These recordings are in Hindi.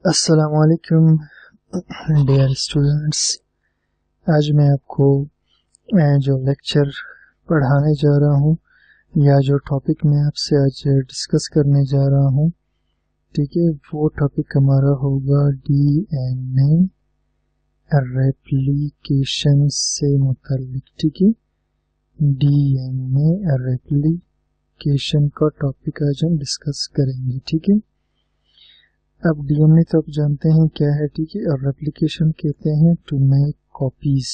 अस्सलामुअलैकुम डियर स्टूडेंट्स। आज मैं आपको जो लेक्चर पढ़ाने जा रहा हूँ या जो टॉपिक मैं आपसे आज डिस्कस करने जा रहा हूँ, ठीक है, वो टॉपिक हमारा होगा डीएनए रेप्लिकेशन से मुताल्लिक। ठीक है, डीएनए रेप्लिकेशन का टॉपिक आज हम डिस्कस करेंगे। ठीक है, अब डीएनए तो आप जानते हैं क्या है, ठीक है, और रेप्लिकेशन कहते हैं टू मेक कॉपीज।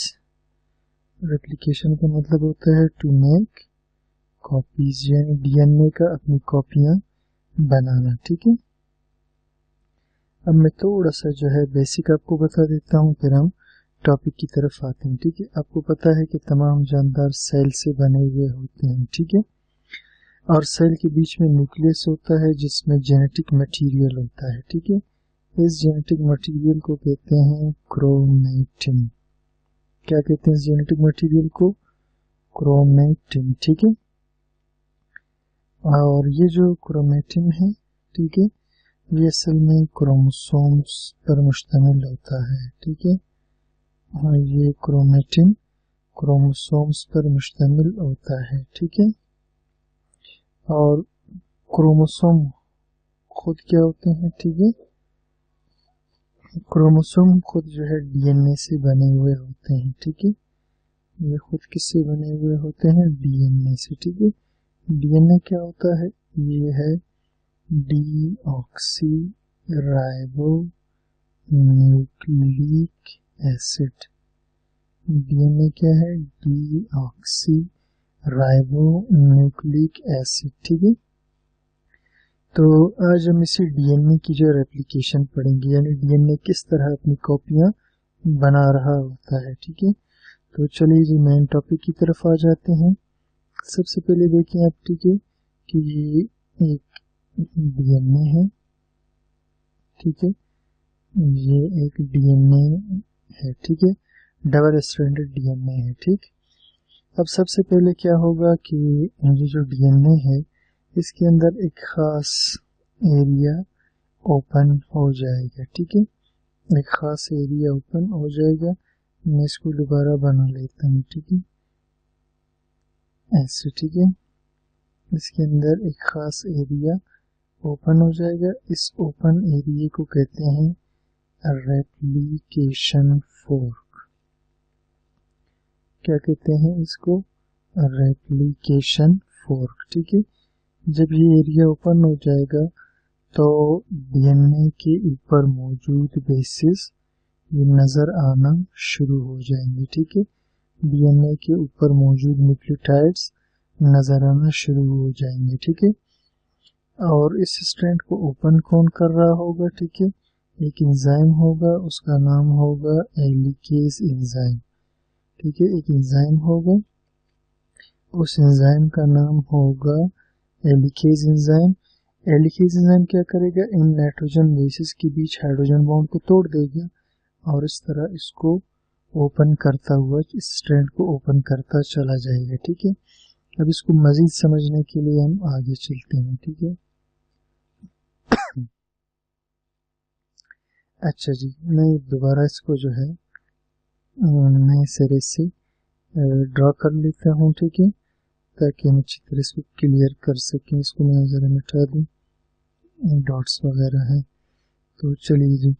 रेप्लिकेशन का मतलब होता है टू मेक कॉपीज, यानी डीएनए का अपनी कॉपियां बनाना। ठीक है, अब मैं थोड़ा सा जो है बेसिक आपको बता देता हूँ, फिर हम टॉपिक की तरफ आते हैं। ठीक है, आपको पता है कि तमाम जानदार सेल से बने हुए होते हैं। ठीक है, और सेल के बीच में न्यूक्लियस होता है जिसमें जेनेटिक मटेरियल होता है। ठीक है, इस जेनेटिक मटेरियल को कहते हैं क्रोमेटिन। क्या कहते हैं इस जेनेटिक मटेरियल को? क्रोमेटिन। ठीक है, और ये जो क्रोमेटिन है, ठीक है, ये असल में क्रोमोसोम्स पर मुश्तमिल होता है। ठीक है, और ये क्रोमेटिन क्रोमोसोम्स पर मुश्तमिल होता है। ठीक है, और क्रोमोसोम खुद क्या होते हैं? ठीक है, क्रोमोसोम खुद जो है डीएनए से बने हुए होते हैं। ठीक है, ये खुद किससे बने हुए होते हैं? डीएनए से। ठीक है, डीएनए क्या होता है? ये है deoxy ribo nucleic acid. DNA क्या है? Deoxy ribo nucleic acid. ठीक है, तो आज हम इसी डीएनए की जो रेप्लिकेशन पढ़ेंगे, यानी डीएनए किस तरह अपनी कॉपियां बना रहा होता है। ठीक है, तो चलिए जी मेन टॉपिक की तरफ आ जाते हैं। सबसे पहले देखें आप, ठीक है, कि ये एक डीएनए है। ठीक है, ये एक डीएनए है। ठीक है, डबल स्ट्रैंडेड डीएनए है। ठीक, अब सबसे पहले क्या होगा कि ये जो डीएनए है इसके अंदर एक खास एरिया ओपन हो जाएगा। ठीक है, एक खास एरिया ओपन हो जाएगा। मैं इसको दोबारा बना लेता हूँ। ठीक है, ऐसे। ठीक है, इसके अंदर एक खास एरिया ओपन हो जाएगा। इस ओपन एरिया को कहते हैं रेप्लिकेशन फोर्क। क्या कहते हैं इसको? Replication fork. ठीक है, जब ये एरिया ओपन हो जाएगा तो डीएनए के ऊपर मौजूद बेसिस ये नजर आना शुरू हो जाएंगे। ठीक है, डीएनए के ऊपर मौजूद न्यूक्लियोटाइड्स नजर आना शुरू हो जाएंगे। ठीक है, और इस स्ट्रैंड को ओपन कौन कर रहा होगा? ठीक है, एक एंजाइम होगा, उसका नाम होगा एलिकेज एंजाइम। ठीक है, एक एंजाइम होगा, उस एंजाइम का नाम होगा एलिकेज एंजाइम। एलिकेज एंजाइम क्या करेगा? इन नाइट्रोजन बेसिस के बीच हाइड्रोजन बॉन्ड को तोड़ देगा और इस तरह इसको ओपन करता हुआ इस स्ट्रैंड को ओपन करता चला जाएगा। ठीक है, अब इसको मजीद समझने के लिए हम आगे चलते हैं। ठीक है, अच्छा जी, मैं दोबारा इसको जो है नए सिरे से ड्रॉ कर लेता हूँ। ठीक है, ताकि हम अच्छी तरह इसको क्लियर कर सकें। इसको मैं ज़रा मिटा दूँ, डॉट्स वगैरह हैं। तो चलिए जी,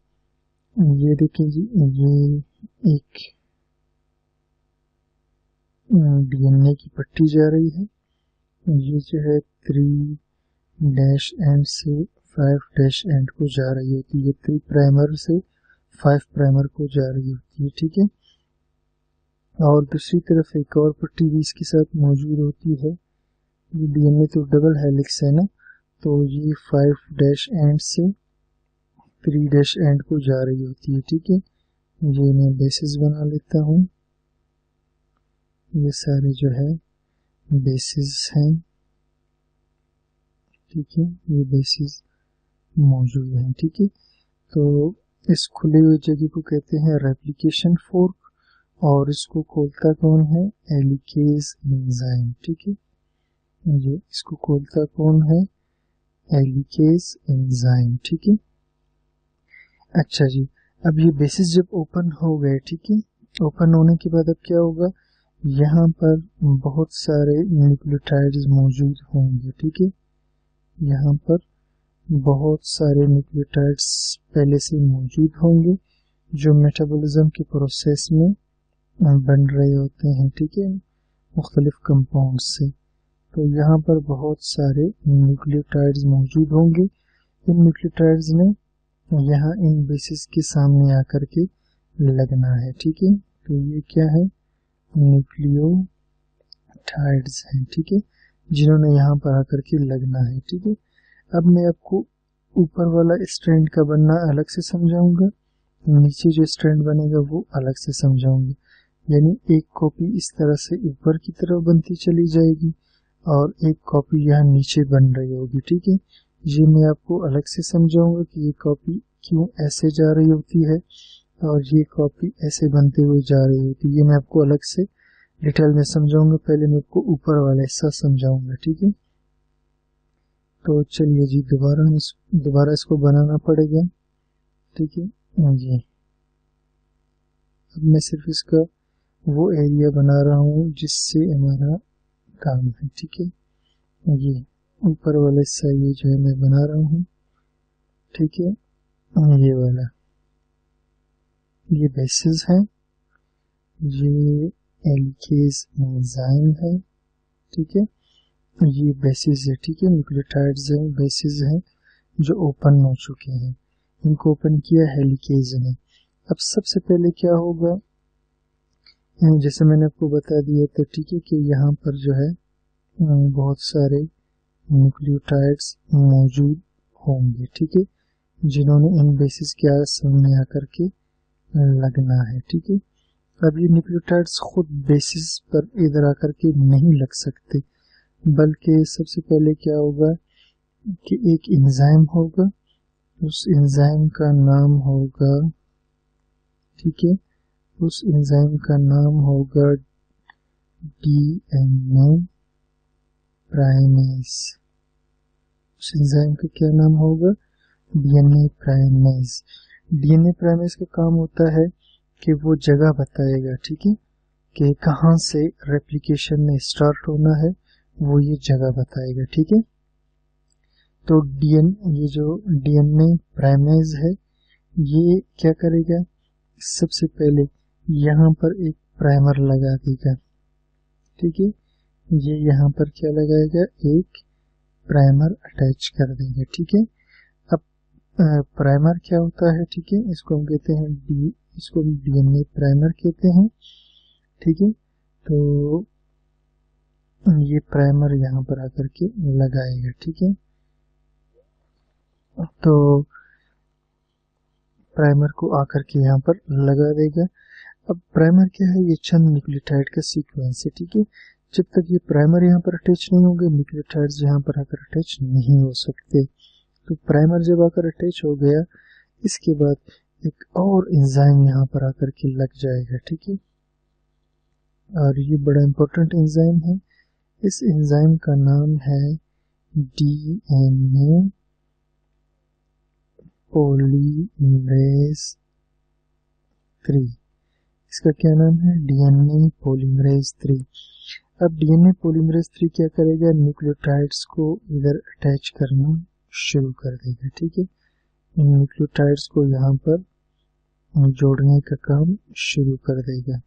ये देखिए जी, ये एक डीएनए की पट्टी जा रही है। ये जो है 3 डैश एंड से 5 डैश एंड को जा रही होती है। ये 3 प्राइमर से 5 प्राइमर को जा रही होती है। ठीक है, और दूसरी तरफ एक और पट्टी भी इसके साथ मौजूद होती है। ये डीएनए तो डबल हेलिक्स है ना, तो ये 5 डैश एंड से 3 डैश एंड को जा रही होती है। ठीक है, ये मैं बेसिस बना लेता हूँ। ये सारे जो है बेसिस हैं। ठीक है, ये बेसिस मौजूद हैं। ठीक है, तो इस खुले हुए जगह को कहते हैं रेप्लिकेशन फोर्क, और इसको खोलता कौन है? एलिकेज एंजाइम। ठीक है, ये इसको खोलता कौन है? एलिकेज एंजाइम। ठीक है, अच्छा जी, अब ये बेसिस जब ओपन हो गए, ठीक है, ओपन होने के बाद अब क्या होगा, यहाँ पर बहुत सारे न्यूक्लियोटाइड्स मौजूद होंगे, ठीक है, यहाँ पर बहुत सारे न्यूक्लियोटाइड्स पहले से मौजूद होंगे जो मेटाबॉलिज्म के प्रोसेस में बन रहे होते हैं, ठीक है, मुख्तलिफ कंपाउंड से। तो यहाँ पर बहुत सारे न्यूक्लियोटाइड्स मौजूद होंगे। इन न्यूक्लियोटाइड्स ने यहाँ इन बेसिस के सामने आकर के लगना है, ठीक है। तो ये क्या है, न्यूक्लियोटाइड्स हैं, ठीक है, जिन्होंने यहाँ पर आकर के लगना है, ठीक है। अब मैं आपको ऊपर वाला स्ट्रैंड का बनना अलग से समझाऊंगा, नीचे जो स्ट्रैंड बनेगा वो अलग से समझाऊंगा। यानी एक कॉपी इस तरह से ऊपर की तरफ बनती चली जाएगी और एक कॉपी यहाँ नीचे बन रही होगी, ठीक है। ये मैं आपको अलग से समझाऊंगा कि ये कॉपी क्यों ऐसे जा रही होती है और ये कॉपी ऐसे बनते हुए जा रही होती है। ये मैं आपको अलग से डिटेल में समझाऊंगा, पहले मैं आपको ऊपर वाला हिस्सा समझाऊंगा, ठीक है। तो चलिए जी, दोबारा इसको बनाना पड़ेगा, ठीक है जी। अब मैं सिर्फ इसका वो एरिया बना रहा हूँ जिससे हमारा काम है, ठीक है। ये ऊपर वाला हिस्सा ये जो है मैं बना रहा हूँ, ठीक है, ये वाला, ये बेसिस है, ये एल्केज एंजाइम है, ठीक है, ये बेसिस है, ठीक है, न्यूक्लियोटाइड्स है, बेसिस है जो ओपन हो चुके हैं, इनको ओपन किया हेलिकेज ने। अब सबसे पहले क्या होगा, जैसे मैंने आपको बता दिया था, ठीक है, कि यहाँ पर जो है बहुत सारे न्यूक्लियोटाइड्स मौजूद होंगे, ठीक है, जिन्होंने इन बेसिस के सामने आकर के लगना है, ठीक है। अब ये न्यूक्लियोटाइड्स खुद बेसिस पर इधर आकर के नहीं लग सकते, बल्कि सबसे पहले क्या होगा कि एक एंजाइम होगा, उस एंजाइम का नाम होगा, ठीक है, उस एंजाइम का नाम होगा डीएनए प्राइमेज। उस एंजाइम का क्या नाम होगा, डीएनए प्राइमेज। डीएनए प्राइमेज का काम होता है कि वो जगह बताएगा, ठीक है, कि कहाँ से रेप्लिकेशन में स्टार्ट होना है, वो ये जगह बताएगा, ठीक है। तो ये जो डीएनए प्राइमेज है, ये क्या करेगा, सबसे पहले यहाँ पर एक प्राइमर लगा देगा, ठीक है, ये यहाँ पर क्या लगाएगा, एक प्राइमर अटैच कर देगा, ठीक है। अब प्राइमर क्या होता है, ठीक है, इसको हम कहते हैं इसको डीएनए प्राइमर कहते हैं, ठीक है। तो ये प्राइमर यहाँ पर आकर के लगाएगा, ठीक है। तो प्राइमर को आकर के यहाँ पर लगा देगा। अब प्राइमर क्या है, ये चंद न्यूक्लियोटाइड का सीक्वेंस है, ठीक है। जब तक ये प्राइमर यहाँ पर अटैच नहीं होंगे, न्यूक्लियोटाइड्स यहाँ पर आकर अटैच नहीं हो सकते। तो प्राइमर जब आकर अटैच हो गया, इसके बाद एक और एंजाइम यहाँ पर आकर के लग जाएगा, ठीक है, और ये बड़ा इंपॉर्टेंट एंजाइम है। इस एंजाइम का नाम है डीएनए पॉलीमरेज 3। इसका क्या नाम है, डीएनए पॉलीमरेज 3। अब डीएनए पॉलीमरेज 3 क्या करेगा, न्यूक्लियोटाइड्स को इधर अटैच करना शुरू कर देगा, ठीक है। इन न्यूक्लियोटाइड्स को यहाँ पर जोड़ने का काम शुरू कर देगा।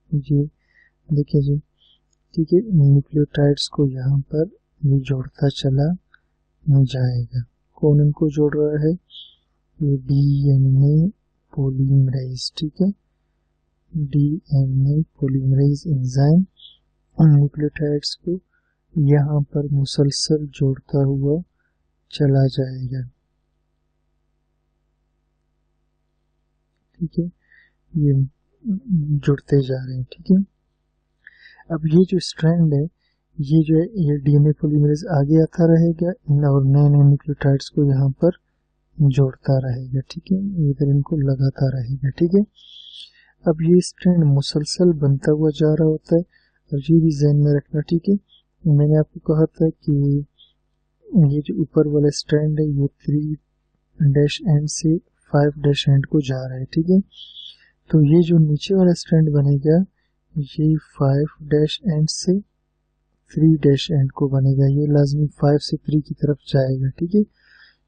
ये देखिए जी, ठीक है, न्यूक्लियोटाइड्स को यहाँ पर ये जोड़ता चला जाएगा। कौन इनको जोड़ रहा है, ये डीएनए पॉलीमरेज, ठीक है, डीएनए पॉलीमरेज एंजाइम न्यूक्लियोटाइड्स को यहाँ पर मुसलसल जोड़ता हुआ चला जाएगा, ठीक है, ये जुड़ते जा रहे हैं, ठीक है। अब ये जो स्ट्रैंड है, ये जो है, ये डीएनए पॉलीमरेज आगे आता रहेगा और नए नए न्यूक्लियोटाइड्स को यहाँ पर जोड़ता रहेगा, ठीक है, इधर इनको लगाता रहेगा, ठीक है। अब ये स्ट्रैंड मुसलसल बनता हुआ जा रहा होता है, और ये भी ध्यान में रखना, ठीक है। मैंने आपको कहा था कि ये जो ऊपर वाला स्ट्रैंड है, ये 3' एंड से 5' एंड को जा रहा है, ठीक है। तो ये जो नीचे वाला स्ट्रैंड बनेगा ये 5' एंड से 3' एंड को बनेगा, ये लाजमी 5 से 3 की तरफ जाएगा, ठीक है।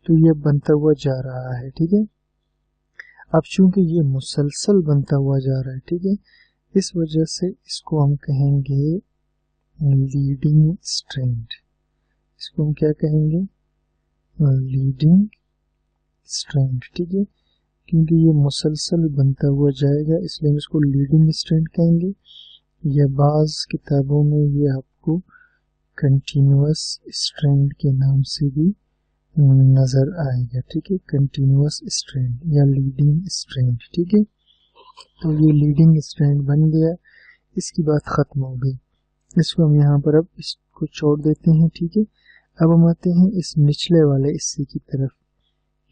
तो ये बनता हुआ जा रहा है, ठीक है। अब चूंकि ये मुसलसल बनता हुआ जा रहा है, ठीक है, इस वजह से इसको हम कहेंगे लीडिंग स्ट्रैंड। इसको हम क्या कहेंगे, लीडिंग स्ट्रैंड, ठीक है। क्योंकि ये मुसलसल बनता हुआ जाएगा इसलिए हम इसको लीडिंग स्ट्रैंड कहेंगे, या बाज़ किताबों में ये आपको कंटिन्यूअस स्ट्रैंड के नाम से भी नजर आएगा, ठीक है, कंटिन्यूअस स्ट्रैंड या लीडिंग स्ट्रैंड, ठीक है। तो ये लीडिंग स्ट्रैंड बन गया, इसकी बात खत्म हो गई, इसको हम यहाँ पर अब इसको छोड़ देते हैं, ठीक है। अब हम आते हैं इस निचले वाले हिस्से की तरफ,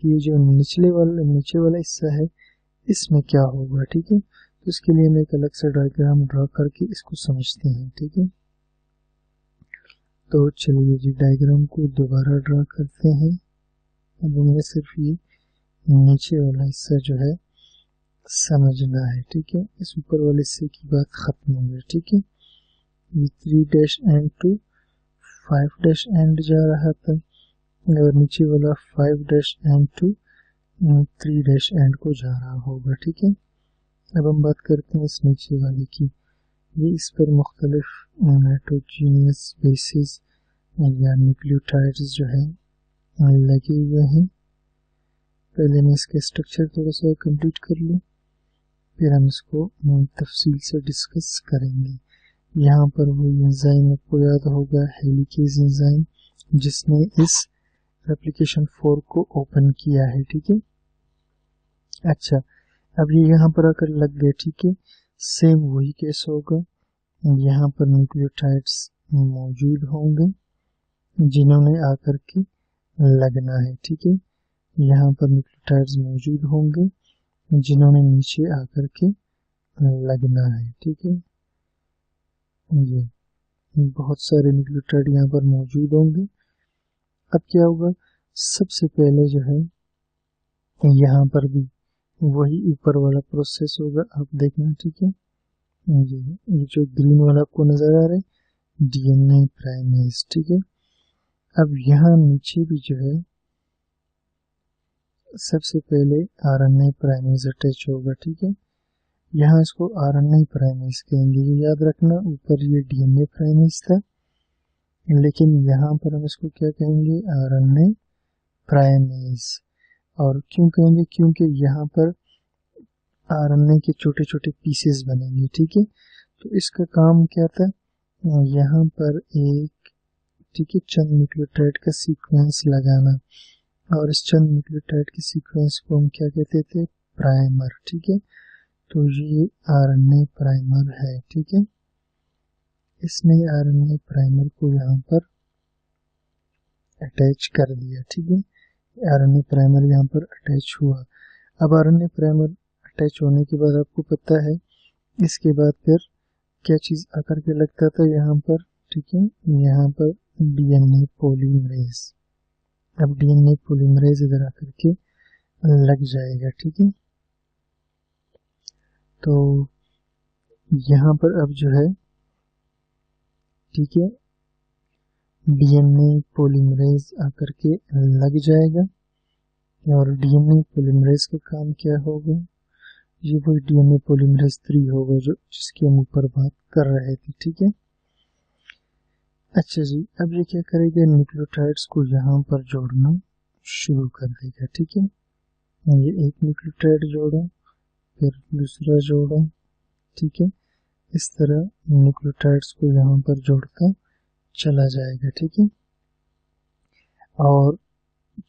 कि ये जो नीचे वाला हिस्सा है इसमें क्या होगा, ठीक है। तो इसके लिए हम एक अलग सा डायग्राम ड्रा करके इसको समझते हैं, ठीक है। तो चलिए जी डायग्राम को दोबारा ड्रा करते हैं। अब हमें सिर्फ ये नीचे वाला हिस्सा जो है समझना है, ठीक है। इस ऊपर वाले हिस्से की बात खत्म हो गई, ठीक है। ये 3' एंड टू 5' एंड जा रहा था और नीचे वाला 5' एंड टू 3' एंड को जा रहा होगा, ठीक है। अब हम बात करते हैं इस नीचे वाले की, ये इस पर मुख्तलिफ नाइट्रोजीनियस बेसिस या न्यूक्लियोटाइड्स जो है लगे हुए हैं। पहले मैं इसका स्ट्रक्चर थोड़ा सा कंप्लीट कर लूँ, फिर हम इसको तफसील से डिस्कस करेंगे। यहाँ पर वो एंजाइम आपको याद होगा, हेलिकेज एंजाइम, जिसने इस रेप्लिकेशन 4 को ओपन किया है, ठीक है। अच्छा, अब ये यहाँ पर आकर लग गए, ठीक है। सेम वही केस होगा, यहाँ पर न्यूक्लियोटाइड्स मौजूद होंगे जिन्होंने आकर के लगना है, ठीक है। यहाँ पर न्यूक्लियोटाइड्स मौजूद होंगे जिन्होंने नीचे आकर के लगना है, ठीक है। ये बहुत सारे न्यूक्लियोटाइड यहाँ पर मौजूद होंगे। अब क्या होगा, सबसे पहले जो है यहाँ पर भी वही ऊपर वाला प्रोसेस होगा, आप देखना, ठीक है। ये जो ग्रीन वाला आपको नजर आ रहा है डीएनए प्राइमेज, ठीक है। अब यहाँ नीचे भी जो है सबसे पहले आरएनए प्राइमेज अटैच होगा, ठीक है। यहाँ इसको आरएनए प्राइमेज कहेंगे, ये याद रखना। ऊपर ये डीएनए प्राइमेज था, लेकिन यहाँ पर हम इसको क्या कहेंगे, आरएनए प्राइमेज। और क्यों कहेंगे, क्योंकि यहाँ पर आरएनए के छोटे छोटे पीसेस बनेंगे, ठीक है। तो इसका काम क्या था, यहाँ पर एक, ठीक है, चंद न्यूक्लियोटाइड का सीक्वेंस लगाना, और इस चंद न्यूक्लियोटाइड के सीक्वेंस को हम क्या कहते थे, प्राइमर, ठीक है। तो ये आरएनए प्राइमर है, ठीक है। इसने आरएनए प्राइमर को यहाँ पर अटैच कर दिया, ठीक है। आरएनए प्राइमर यहाँ पर अटैच हुआ। अब आरएनए प्राइमर अटैच होने के बाद आपको पता है इसके बाद फिर क्या चीज आकर के लगता था यहाँ पर, ठीक है, यहाँ पर डीएनए पॉलीमरेज। अब डीएनए पॉलीमरेज इधर आकर के लग जाएगा, ठीक है। तो यहाँ पर अब जो है, ठीक है, डीएनए पॉलीमरेज आकर के लग जाएगा। और डीएनए पॉलीमरेज का काम क्या होगा, ये वही डीएनए पॉलीमरेज 3 होगा जो जिसकी हम ऊपर बात कर रहे थे, ठीक है। अच्छा जी, अब ये क्या करेगा, न्यूक्लियोटाइड्स को यहाँ पर जोड़ना शुरू कर देगा, ठीक है। ये एक न्यूक्लियोटाइड जोड़ा, फिर दूसरा जोड़ा, ठीक है। इस तरह न्यूक्लियोटाइड्स को यहाँ पर जोड़ता चला जाएगा, ठीक है। और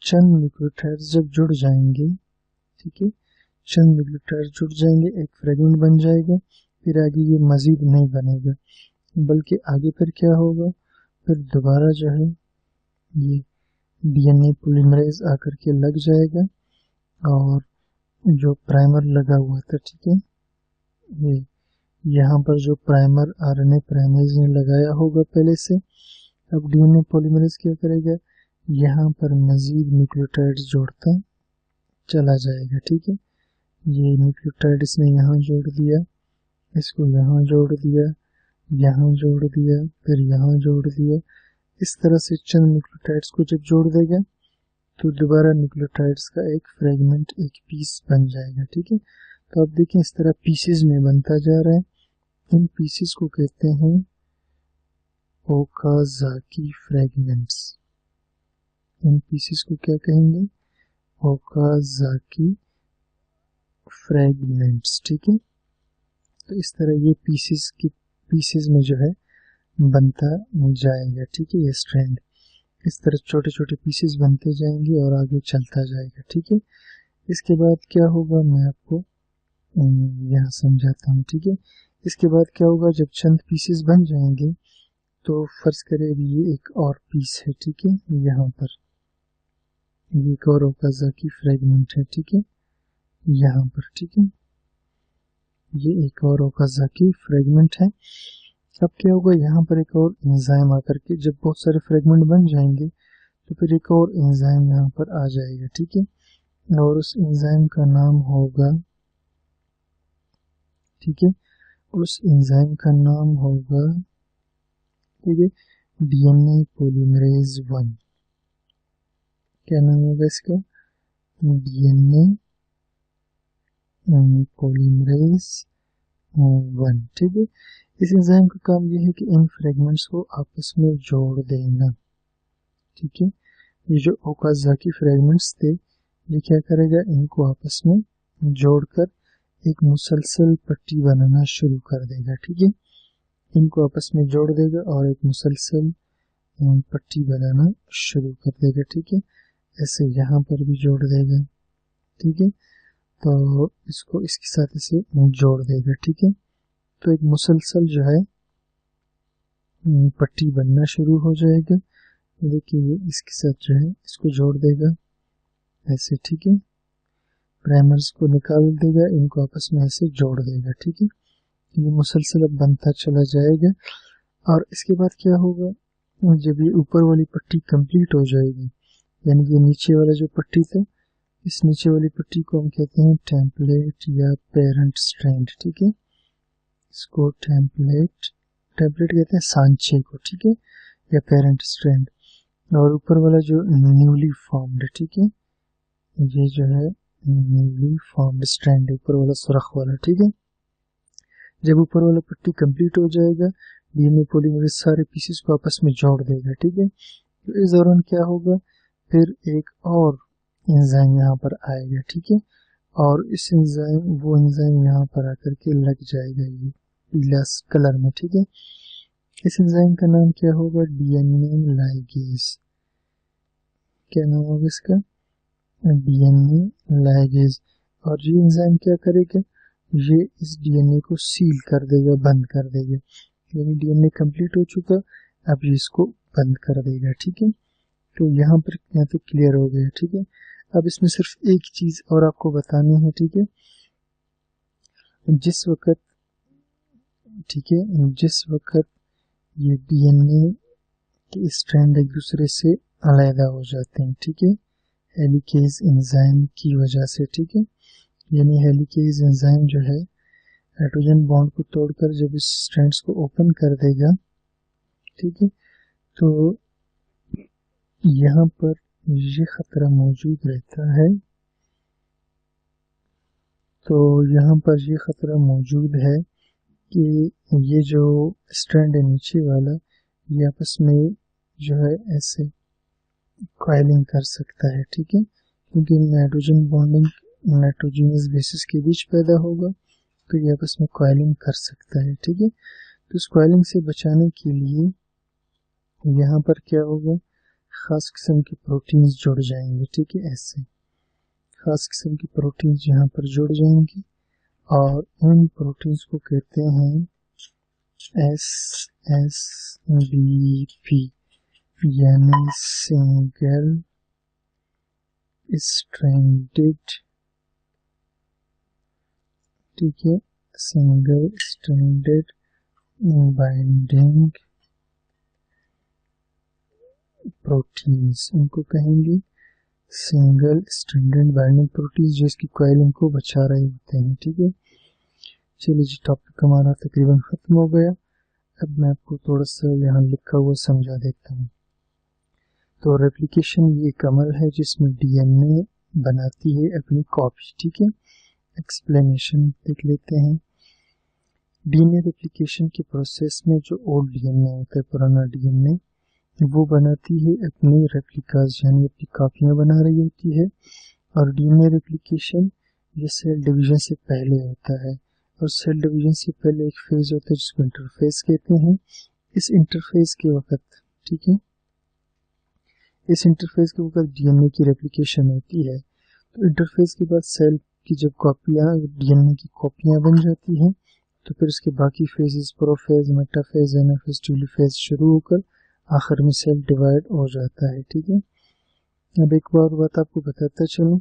चंद न्यूक्लियोटाइड्स जब जुड़ जाएंगे, ठीक है, चंद न्यूक्लियोटाइड्स जुड़ जाएंगे, एक फ्रेगमेंट बन जाएगा, फिर आगे ये मजीद नहीं बनेगा, बल्कि आगे फिर क्या होगा, फिर दोबारा जो है ये डीएनए पॉलीमरेज आकर के लग जाएगा, और जो प्राइमर लगा हुआ था, ठीक है, ये यहाँ पर जो प्राइमर आरएनए प्राइमेज ने लगाया होगा पहले से, अब डीएनए पॉलीमरेज क्या करेगा, यहाँ पर मजीद न्यूक्लियोटाइड्स जोड़ता चला जाएगा। ठीक है, ये न्यूक्लियोटाइड इसने यहाँ जोड़ दिया, इसको यहाँ जोड़ दिया, यहाँ जोड़ दिया, फिर यहाँ जोड़ दिया। इस तरह से चंद न्यूक्लियोटाइड्स को जब जोड़ देगा तो दोबारा न्यूक्लियोटाइड्स का एक फ्रेगमेंट, एक पीस बन जाएगा। ठीक है, तो अब देखें इस तरह पीसेस में बनता जा रहा है। इन पीसेस को कहते हैं ओकाज़ाकी फ्रेगमेंट्स। इन पीसेस को क्या कहेंगे? Okazaki fragments. ठीक है, तो इस तरह ये पीसेस में जो है बनता जाएगा। ठीक है, ये स्ट्रैंड इस तरह छोटे छोटे पीसेस बनते जाएंगे और आगे चलता जाएगा। ठीक है, इसके बाद क्या होगा मैं आपको यहाँ समझाता हूँ। ठीक है, इसके बाद क्या होगा, जब चंद पीसेस बन जाएंगे तो फर्ज करें अभी ये एक और पीस है। ठीक है, यहाँ पर ये एक और ओकाज़ाकी फ्रेगमेंट है। ठीक है, यहाँ पर। ठीक है, ये एक और ओकाज़ाकी फ्रेगमेंट है। अब क्या होगा, यहाँ पर एक और एंजाइम आकर के जब बहुत सारे फ्रेगमेंट बन जाएंगे तो फिर एक और एंजाइम यहाँ पर आ जाएगा। ठीक है, और उस एंजाइम का नाम होगा, ठीक है, उस एंजाइम का नाम होगा, ठीक है, डीएनए पॉलीमरेज 1। क्या नाम होगा इसका? DNA polymerase 1। ठीक है, इस एंजाइम का काम यह है कि इन फ्रेगमेंट्स को आपस में जोड़ देना। ठीक है, ये जो ओकाज़ाकी फ्रेगमेंट्स थे ये क्या करेगा, इनको आपस में जोड़कर एक मुसलसल पट्टी बनाना शुरू कर देगा। ठीक है, इनको आपस में जोड़ देगा और एक मुसलसल पट्टी बनाना शुरू कर देगा। ठीक है, ऐसे यहाँ पर भी जोड़ देगा। ठीक है, तो इसको इसके साथ इसे जोड़ देगा। ठीक है, तो एक मुसलसल जो है पट्टी बनना शुरू हो जाएगा। देखिए इसके साथ जो है इसको जोड़ देगा ऐसे। ठीक है, प्राइमर्स को निकाल देगा, इनको आपस में ऐसे जोड़ देगा। ठीक है, ये मुसलसल अब बनता चला जाएगा। और इसके बाद क्या होगा, जब ये ऊपर वाली पट्टी कंप्लीट हो जाएगी, यानी कि नीचे वाला जो पट्टी था, इस नीचे वाली पट्टी को हम कहते हैं टेम्पलेट या पेरेंट स्ट्रैंड। ठीक है, इसको टेम्पलेट कहते हैं सांचे को। ठीक है, या पेरेंट स्ट्रैंड। और ऊपर वाला जो न्यूली फॉर्म्ड, ठीक है, ये जो है न्यूली फॉर्म्ड स्ट्रैंड, ऊपर वाला सुरख वाला। ठीक है, जब ऊपर वाला पट्टी कंप्लीट हो जाएगा, डीएनए पॉलीमरेज सारे पीसेस को आपस में जोड़ देगा। ठीक है, तो इस दौरान क्या होगा, फिर एक और एंजाइम यहाँ पर आएगा। ठीक है, और इस एंजाइम वो एंजाइम यहाँ पर आकर के लग जाएगा ये पीला कलर में। ठीक है, इस एंजाइम का नाम क्या होगा, डीएनए लाइगेज। क्या नाम होगा इसका, डीएनए लाइगेज। और ये एंजाइम क्या करेगा, ये इस डीएनए को सील कर देगा, बंद कर देगा। यानी डीएनए कंप्लीट हो चुका, अब ये इसको बंद कर देगा। ठीक है, तो यहाँ पर तो क्लियर हो गया। ठीक है, अब इसमें सिर्फ एक चीज और आपको बतानी है। ठीक है, जिस वक्त, ठीक है, जिस वक्त ये डीएनए के स्ट्रैंड एक दूसरे से अलग हो जाते हैं, ठीक है, हेलिकेज एंजाइम की वजह से। ठीक है, यानी हेलिकेज एंजाइम जो है हाइड्रोजन बॉन्ड को तोड़कर जब इस स्ट्रैंड्स को ओपन कर देगा, ठीक है, तो यहाँ पर ये खतरा मौजूद रहता है। तो यहाँ पर ये खतरा मौजूद है कि ये जो स्ट्रैंड है नीचे वाला, ये आपस में जो है ऐसे कॉइलिंग कर सकता है। ठीक है, क्योंकि नाइट्रोजन बॉन्डिंग नाइट्रोजनस बेसिस के बीच पैदा होगा, तो ये आपस में कॉइलिंग कर सकता है। ठीक है, तो इस कॉइलिंग से बचाने के लिए यहाँ पर क्या होगा, खास किस्म के प्रोटीन्स जुड़ जाएंगे। ठीक है, ऐसे खास किस्म की प्रोटीन्स यहाँ पर जुड़ जाएंगी और इन प्रोटीन्स को कहते हैं SSBP, यानी सिंगल स्ट्रैंडेड, ठीक है, सिंगल स्ट्रैंडेड बाइंडिंग प्रोटीन्स, इनको कहेंगे सिंगल स्ट्रैंडेड बाइंडिंग प्रोटीन जो इसकी कॉइलिंग को बचा रहे होते हैं। ठीक है, चलिए जी, टॉपिक हमारा तकरीबन खत्म हो गया। अब मैं आपको थोड़ा सा यहाँ लिखा हुआ समझा देता हूँ। तो रेप्लिकेशन ये एक अमल है जिसमें डीएनए बनाती है अपनी कॉपी। ठीक है, एक्सप्लेनेशन देख लेते हैं। डीएनए रेप्लिकेशन के प्रोसेस में जो ओल्ड डीएनए होता है, पुराना डीएनए, वो बनाती है अपनी रेप्लिकास, यानी अपनी कॉपियां बना रही होती है। और डीएनए रेप्लिकेशन ये सेल डिवीजन से पहले होता है, और सेल डिवीजन से पहले एक फेज होता है जिसको इंटरफेस कहते हैं। इस इंटरफेस के वक्त, ठीक है, इस इंटरफेस के वक्त डीएनए की रेप्लिकेशन होती है। तो इंटरफेस के बाद सेल की जब कॉपियां, डीएनए की कॉपियां बन जाती हैं, तो फिर उसके बाकी phases, prophase, metaphase, anaphase, telophase शुरू होकर आखिर में सेल डिवाइड हो जाता है। ठीक है, अब एक और बात आपको बताता चलूं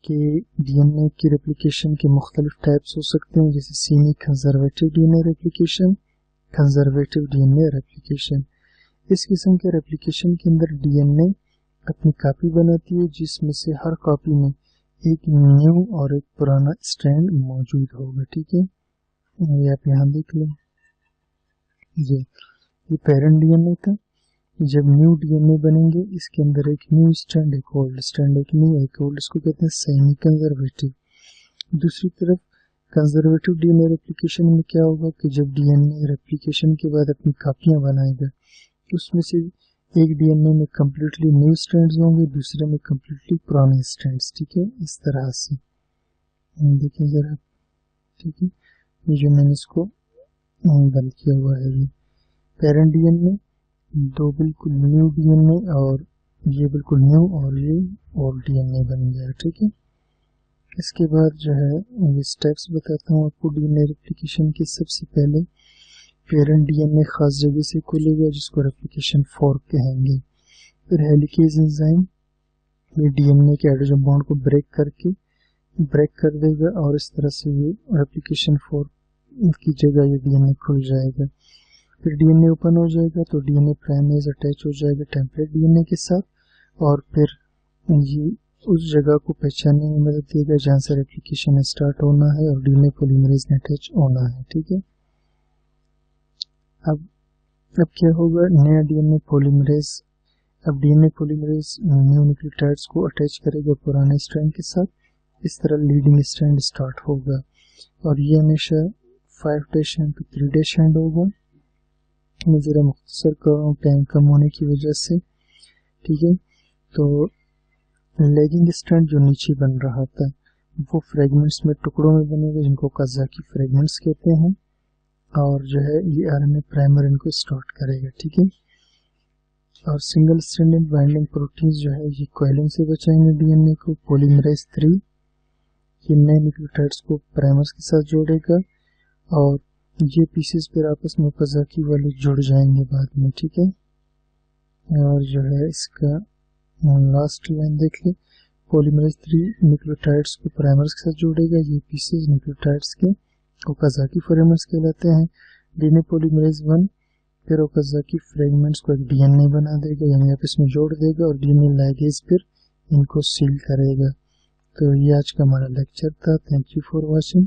कि डीएनए की रेप्लिकेशन के मुख्तलिफ टाइप्स हो सकते हैं, जैसे semi conservative DNA replication, conservative DNA replication. इस किस्म के रेप्लिकेशन के अंदर डीएनए अपनी कॉपी बनाती है जिसमें से हर कॉपी में एक न्यू और एक पुराना स्ट्रैंड मौजूद होगा। ठीक है, ये आप यहाँ देख लें। ये पेरेंट डीएनए था। जब न्यू डीएनए बनेंगे, इसके अंदर एक न्यू स्ट्रैंड, एक ओल्ड स्ट्रैंड, एक न्यू, एक ओल्ड, इसको कहते हैं सेमी कंजर्वेटिव। दूसरी तरफ कंजर्वेटिव डीएनए रेप्लिकेशन में क्या होगा कि जब डीएनए रेप्लिकेशन के बाद अपनी कॉपियां बनाएगा, तो उसमें से एक डीएनए में कम्प्लीटली न्यू स्ट्रैंड्स होंगे, दूसरे में कम्प्लीटली पुराने स्ट्रैंड्स। ठीक है, इस तरह से देखिए जरा। ठीक है, ये जो मैंने इसको बंद किया हुआ है, ये पेरेंट डीएनए, दो बिल्कुल न्यू डीएनए, और ये बिल्कुल न्यू, और ये ओल्ड डीएनए बन गया। ठीक है, इसके बाद जो है ये स्टेप्स बताता हूँ आपको डीएनए रेप्लिकेशन के। सबसे पहले पेरेंट डीएनए खास जगह से खुलेगा जिसको रेप्लिकेशन फोर्क कहेंगे। फिर हेलिकेज एंजाइम ये डीएनए के हाइड्रोजन बॉन्ड को ब्रेक कर देगा, और इस तरह से ये रेप्लिकेशन फोर्क की जगह ये डीएनए खुल जाएगा। फिर डीएनए ओपन हो जाएगा तो डीएनए प्राइमेज अटैच हो जाएगा टेम्पलेट डीएनए के साथ, और फिर ये उस जगह को पहचानने में मदद देगा जहां से रेप्लिकेशन स्टार्ट होना है और डीएनए पॉलीमरेज में अटैच होना है। ठीक है, अब क्या होगा, नया डीएनए पॉलीमरेज, अब डीएनए पॉलीमरेज न्यू न्यूक्लियोटाइड्स को अटैच करेगा पुराने स्ट्रैंड के साथ। इस तरह लीडिंग स्ट्रैंड स्टार्ट होगा, और ये हमेशा 5' एंड 3' एंड होगा। मैं जरा मुख्तसर कर रहा हूँ टाइम कम होने की वजह से। ठीक है, तो लैगिंग स्ट्रैंड जो नीचे बन रहा था वो फ्रेगमेंट्स में, टुकड़ों में बनेगा जिनको काजाकी फ्रेगमेंट्स कहते हैं, और जो है ये आरएनए प्राइमर इनको स्टार्ट करेगा। ठीक है, और सिंगल स्ट्रैंडेड बाइंडिंग प्रोटीन्स जो है ये कॉइलिंग से बचाएंगे डीएनए को। पॉलीमरेज 3 ये नए न्यूक्लियोटाइड्स को प्राइमर्स के साथ जोड़ेगा, और ये पीसेस फिर आपस में काजाकी वाले जुड़ जाएंगे बाद में। ठीक है, और जो है इसका लास्ट लाइन देख ले, पॉलीमरेज 3 न्यूक्लियोटाइड्स को प्राइमर्स के साथ जोड़ेगा, ये पीसेस न्यूक्लियोटाइड्स के ओकाजाकी फ्रेगमेंट्स कहलाते हैं। डीएनए पॉलीमरेज 1 फिर ओकाजाकी फ्रेगमेंट्स को एक डीएनए बना देगा, यानी आपस में जोड़ देगा, और डीएनए लाइगेज फिर इनको सील करेगा। तो ये आज का हमारा लेक्चर था। Thank you for watching.